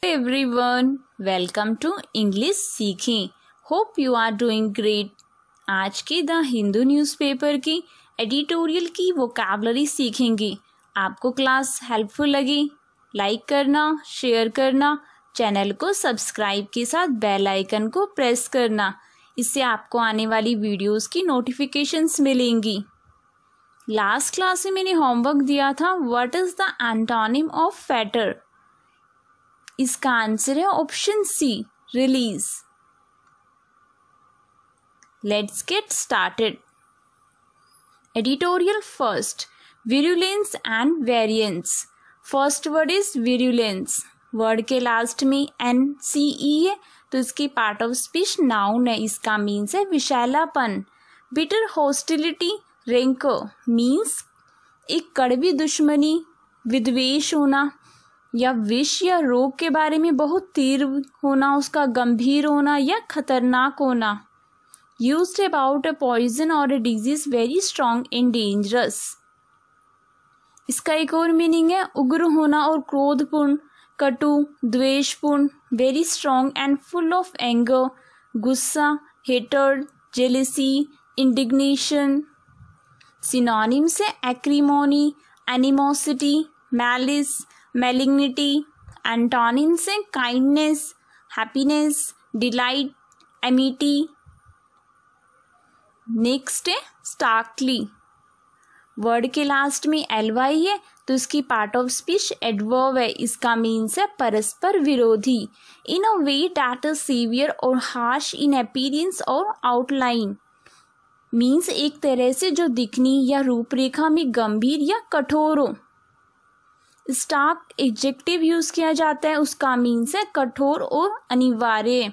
Everyone, welcome to English सीखें। Hope you are doing great. आज के द हिंदू न्यूज़पेपर की एडिटोरियल की वोकैबुलरी सीखेंगे। आपको क्लास हेल्पफुल लगी, लाइक करना, शेयर करना, चैनल को सब्सक्राइब के साथ बेल आइकन को प्रेस करना। इससे आपको आने वाली वीडियोस की नोटिफिकेशंस मिलेंगी। लास्ट क्लास में मैंने होमवर्क दिया था, what is the antonym of fatter. इसका आंसर है option C, release. Let's get started. Editorial first, virulence and variance. First word is virulence. Word के लास्ट में NCE है तो इसकी पार्ट ऑफ स्पीच नाउन है। इसका मीन्स है विषैलापन। बिटर हॉस्टिलिटी, रेंकर मीन्स एक कड़वी दुश्मनी, विद्वेष होना या विष या रोग के बारे में बहुत तीव्र होना, उसका गंभीर होना या खतरनाक होना। यूज्ड अबाउट अ पॉइजन और a disease very strong and dangerous. इसका एक और मीनिंग है उग्र होना और क्रोधपूर्ण, कटु, द्वेषपूर्ण, very strong and full of anger, गुस्सा, हेटर्ड, जेलेसी, इंडिग्नेशन। सिनोनिम्स है acrimony, animosity, malice, malignity. Antonyms है kindness, happiness, delight, amity. Next है स्टार्कली। वर्ड के लास्ट में ly है तो इसकी पार्ट ऑफ स्पीच एडवर्ब है। इसका मीन्स है परस्पर विरोधी। इन a way that is severe और हार्श इन अपीयरेंस और आउटलाइन। मीन्स एक तरह से जो दिखनी या रूपरेखा में गंभीर या कठोर हो। स्टार्क एडजेक्टिव यूज किया जाता है, उसका मीन्स है कठोर और अनिवार्य,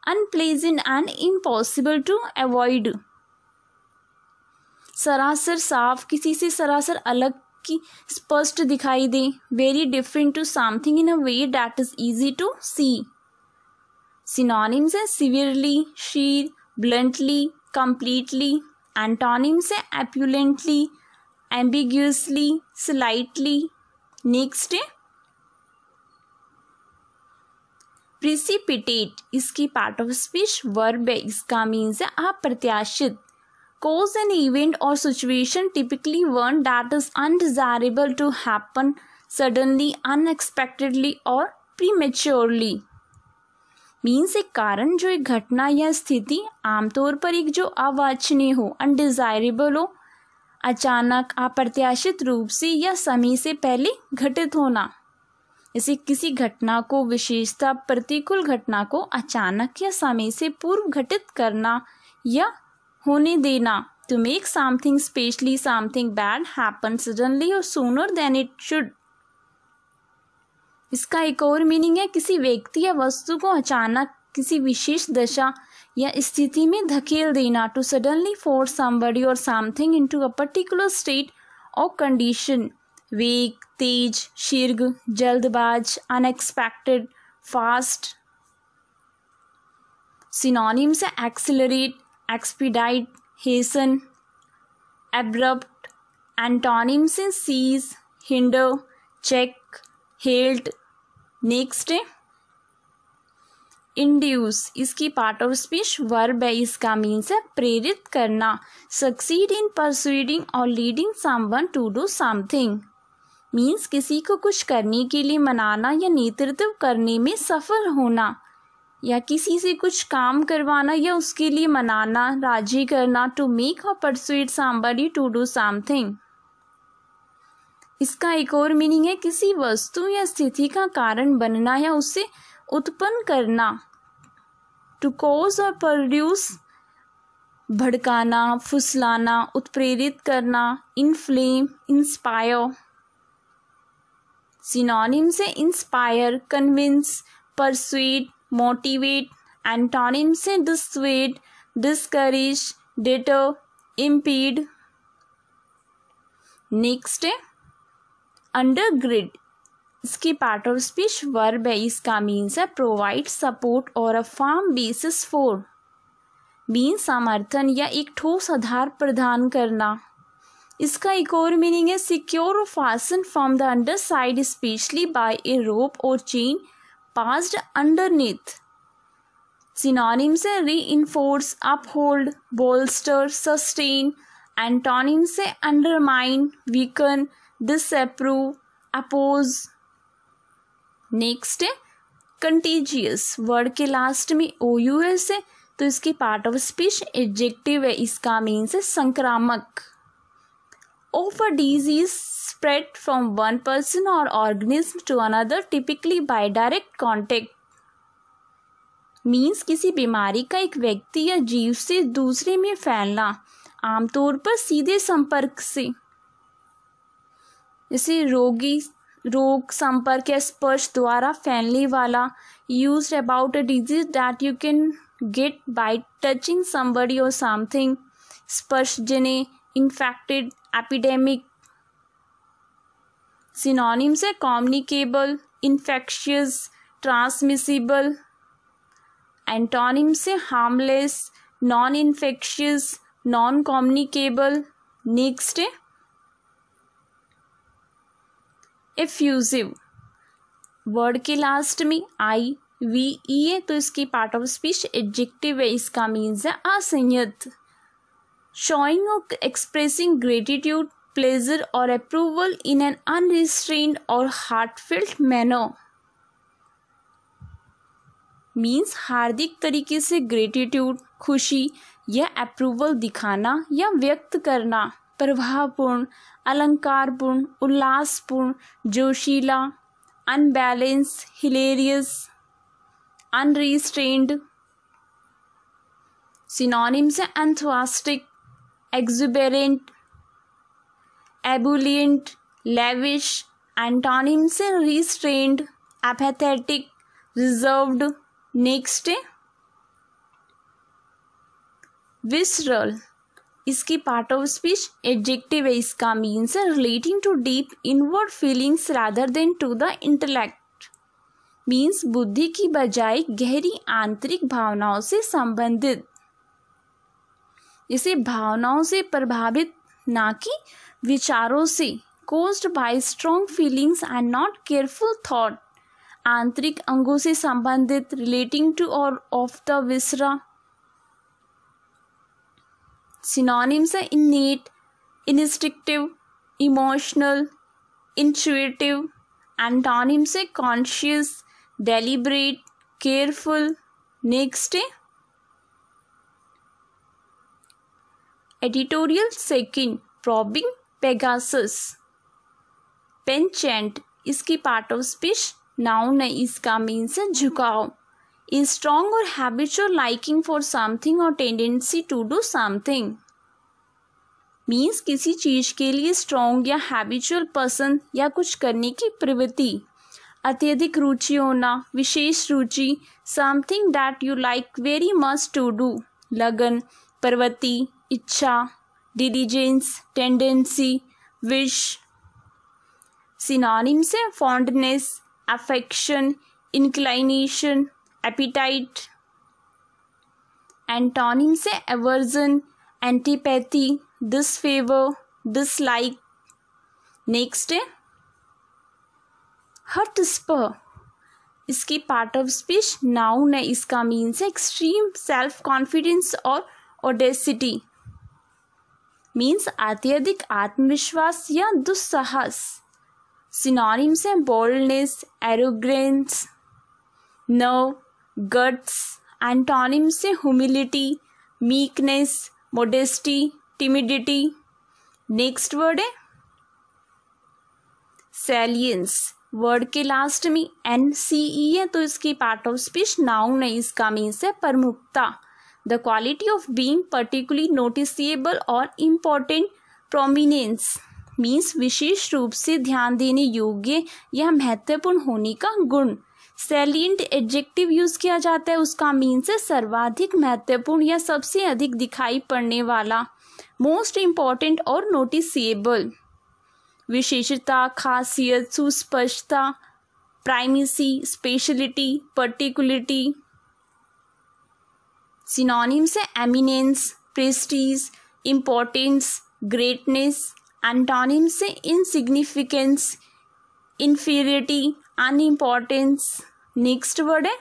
unpleasant and impossible to avoid. सरासर साफ, किसी से सरासर अलग की स्पष्ट दिखाई दे। Very different to something in a way that is easy to see. Synonyms है severely, sheer, bluntly, completely. Antonyms है एप्यूलेंटली, एम्बिग्यूअसली, स्लाइटली। नेक्स्ट है प्रिसिपिटेट। इसकी पार्ट ऑफ स्पीच वर्ब है। इसका मीन्स है अप्रत्याशित। Cause an event or situation, typically one that is undesirable to happen suddenly, unexpectedly or prematurely. Means एक कारण जो एक घटना या स्थिति, आमतौर पर एक जो अवांछनीय हो, अनडिजायरेबल हो, अचानक, अप्रत्याशित रूप से या समय से पहले घटित होना। जैसे किसी घटना को, विशेषता प्रतिकूल घटना को अचानक या समय से पूर्व घटित करना या होने देना। To make something, especially something bad, happen suddenly or sooner than it should. इसका एक और मीनिंग है किसी व्यक्ति या वस्तु को अचानक किसी विशेष दशा या स्थिति में धकेल देना। To suddenly force somebody or something into a particular state or condition. वेग, तेज, शीघ्र, जल्दबाज, unexpected, fast. Synonyms है accelerate, expedite, hasten, abrupt. Antonyms है seize, hinder, check, halt. Next है induce। इसकी पार्ट ऑफ स्पीच वर्ब है। इसका मीन्स है प्रेरित करना। succeed in persuading or leading someone to do something। Means किसी को कुछ करने के लिए मनाना या नेतृत्व करने में सफल होना, या किसी से कुछ काम करवाना या उसके लिए मनाना, राजी करना। To make or persuade somebody to do something. इसका एक और मीनिंग है किसी वस्तु या स्थिति का कारण बनना या उसे उत्पन्न करना। टू कॉज और प्रोड्यूस, भड़काना, फुसलाना, उत्प्रेरित करना। Inflame, inspire. सिनोनिम्स है inspire, convince, persuade, motivate. Antonyms है dissuade, discourage, deter, impede. Next है अंडरग्रिड। इसकी पार्ट ऑफ स्पीच वर्ब है। इसका मीन्स है प्रोवाइड सपोर्ट और a firm basis for. Means समर्थन या एक ठोस आधार प्रदान करना। इसका एक और मीनिंग है सिक्योर और fasten from the under side specially by a rope और चेन passed underneath. सिनोनिम से reinforce, uphold, bolster, sustain. Antonym से undermine, weaken, disapprove, oppose. Next है कंटेजियस. वर्ड के लास्ट में OUS है तो इसकी पार्ट ऑफ स्पीच एडजेक्टिव है. इसका मीन्स है संक्रामक. Of a disease spread from one person और organism to another typically by direct contact. Means किसी बीमारी का एक व्यक्ति या जीव से दूसरे में फैलना, आमतौर पर सीधे संपर्क से. जैसे रोग संपर्क या स्पर्श द्वारा फैलने वाला. Used about a disease that you can get by touching somebody और समथिंग. स्पर्शजन्य, इन्फेक्टेड, एपिडेमिक. सिनोनिम्स है कम्युनिकेबल, इन्फेक्शियस, ट्रांसमिसिबल. एंटोनिम से harmless, non infectious, non communicable. Next है एफ्यूजिव. वर्ड के लास्ट में IVE है तो इसकी पार्ट ऑफ स्पीच एडजेक्टिव है. इसका मीन्स है असंयत. शोइंग और एक्सप्रेसिंग ग्रेटिट्यूड, प्लेजर और अप्रूवल इन एन अनरिस्ट्रेन्ड और हार्टफेल्ट मैनर. मीन्स हार्दिक तरीके से ग्रेटिट्यूड, खुशी या अप्रूवल दिखाना या व्यक्त करना. प्रभावपूर्ण, अलंकारपूर्ण, उल्लासपूर्ण, जोशीला, अनबैलेंस, हिलेरियस, अनरिस्ट्रेन्ड. सिनोनिम्स है enthusiastic, exuberant, ebullient, lavish. Antonyms है रिस्ट्रेन्ड, एपैथेटिक, रिजर्व्ड. नेक्स्ट है विसरल. इसकी पार्ट ऑफ स्पीच एडजेक्टिव है. इसका मीन्स है relating to deep inward feelings rather than to the intellect. Means बुद्धि की बजाय गहरी आंतरिक भावनाओं से संबंधित. इसे भावनाओं से प्रभावित, ना कि विचारों से. caused by strong feelings and not careful thought. आंतरिक अंगों से संबंधित, रिलेटिंग टू और ऑफ द विसरा. सिनोनिम्स है innate, instinctive, emotional, intuitive. Antonyms है conscious, deliberate, careful. नेक्स्ट है एडिटोरियल सेकंड. probing, Pegasus. पेंचेंट. इसकी पार्ट ऑफ स्पीच नाउन है. इसका मीन्स है झुकाव. A strong or habitual liking for something or tendency to do something. Means किसी चीज के लिए स्ट्रॉन्ग या हैबिचुअल पसंद या कुछ करने की प्रवृत्ति. अत्यधिक रुचि होना, विशेष रुचि. Something that you like very much to do. लगन, प्रवृत्ति, इच्छा. Diligence, tendency, wish. सिनोनिम्स है fondness, affection, inclination, appetite. Antonyms है aversion, antipathy, disfavour, dislike. Next है हर्ट स्पर. इसकी पार्ट ऑफ स्पीच नाउन है. इसका मीन्स है एक्सट्रीम सेल्फ कॉन्फिडेंस और ऑडेसिटी. मीन्स अत्यधिक आत्मविश्वास या दुस्साहस. सिनोनिम्स है boldness, arrogance, nerve, guts. Antonyms है humility, meekness, modesty, timidity. Next word है सैलियंस. वर्ड के लास्ट में NCE है तो इसकी पार्ट ऑफ स्पीच नाउन है. इसका मीन्स है प्रमुखता. The quality of being particularly noticeable और इम्पोर्टेंट. प्रोमिनेंस मीन्स विशेष रूप से ध्यान देने योग्य या महत्वपूर्ण होने का गुण. सैलिएंट एडजेक्टिव यूज किया जाता है. उसका मीन्स है सर्वाधिक महत्वपूर्ण या सबसे अधिक दिखाई पड़ने वाला. मोस्ट इम्पॉर्टेंट और नोटिसेबल. विशेषता, खासियत, सुस्पष्टता, प्राइमेसी, स्पेशलिटी, पर्टिकुलरिटी. सिनोनिम्स है eminence, Prestige, importance, greatness. Antonyms से इनसिग्निफिकेंस, इन्फीरियरिटी, अनइम्पोर्टेंस, नेक्स्ट वर्ड है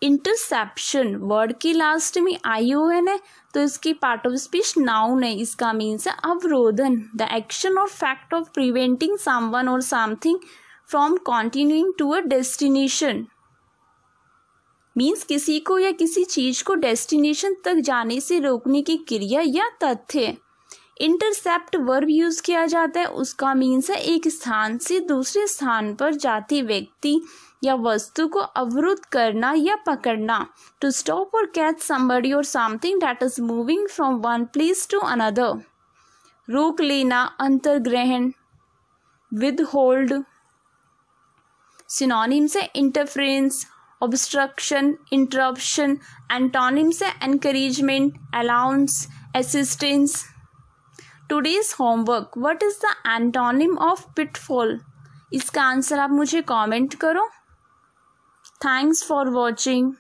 इंटरसेप्शन। वर्ड के लास्ट में ION है तो इसकी पार्ट ऑफ स्पीच नाउन है। इसका मीन्स है अवरोधन, the action or fact of preventing someone or something from continuing to a destination. Means किसी को या किसी चीज को डेस्टिनेशन तक जाने से रोकने की क्रिया या तथ्य। इंटरसेप्ट वर्ब यूज किया जाता है, उसका मीन्स है एक स्थान से दूसरे स्थान पर जाते व्यक्ति या वस्तु को अवरुद्ध करना या पकड़ना। To stop or catch somebody और something that is moving from one place to another. रोक लेना, अंतर्ग्रहण, विदहोल्ड। सिनोनिम्स है इंटरफेरेंस, ऑब्स्ट्रक्शन, इंटरप्शन। एंटोनिम्स है encouragement, allowance, assistance. Today's homework, what is the antonym of pitfall? इसका answer आप मुझे comment करो। Thanks for watching.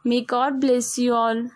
May God bless you all.